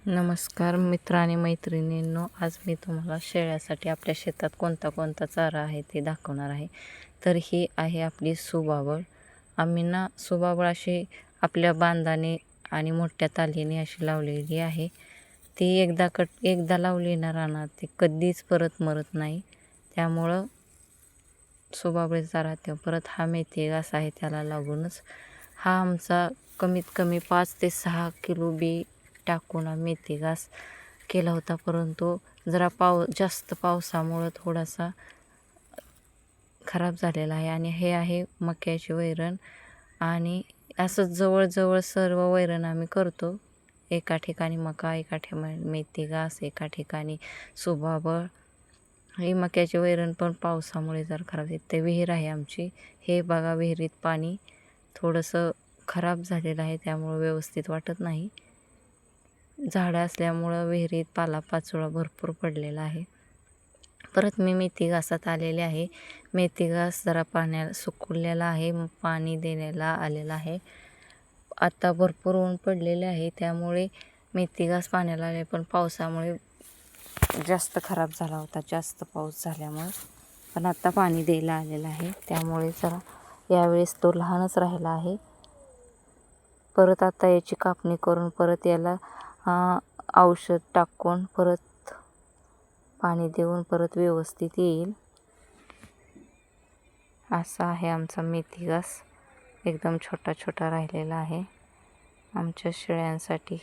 नमस्कार मित्र आणि मैत्रिणींनो, आज मी तुम्हाला शेळ्यासाठी आपल्या शेतात कोणता कोणता चारा आहे ते दाखवणार आहे. तर ही आहे आपली सुबाबळ. आम्ही ना सुबाबळ अशी आपल्या बांधाने आणि मोठ्या तालीने अशी लावलेली आहे. ती एकदा लावली ना रानात ती कधीच परत मरत नाही. त्यामुळं सुबाबळीचा राहते. परत हा मेथी घास आहे त्याला लागूनच. हा आमचा कमीत कमी 5 ते 6 किलो बी टाकून आम्ही मेथी घास केला होता, परंतु जरा जास्त पावसामुळं थोडासा खराब झालेला आहे. आणि हे आहे मक्याची वैरण. आणि असं जवळजवळ सर्व वैरण आम्ही करतो. एका ठिकाणी मका, एका ठिकाणी मेथी घास, एका ठिकाणी सुबाबळ. ही मक्याची वैरण पण पावसामुळे जर खराब झाली. ते विहीर आहे आमची. हे बघा, विहिरीत पाणी थोडंसं खराब झालेलं आहे, त्यामुळं व्यवस्थित वाटत नाही. झाडं असल्यामुळं विहिरीत पालापाचोळा भरपूर पडलेला आहे. परत मी मेथी घासात आलेले आहे. मेथी घास जरा पाण्याला सुकवलेला आहे, पाणी देण्याला आलेला आहे. आता भरपूर ऊन पडलेले आहे, त्यामुळे मेथी घास पाण्याला आले, पण पावसामुळे जास्त खराब झाला होता, जास्त पाऊस झाल्यामुळे. पण आता पाणी द्यायला आलेलं आहे, त्यामुळे जरा यावेळेस तो लहानच राहिला आहे. परत आता याची कापणी करून परत याला औषध टाकून परत पाणी देऊन परत व्यवस्थित येईल. असा आहे आमचा मेथी घास. एकदम छोटा छोटा राहिलेला आहे आमच्या शेळ्यांसाठी.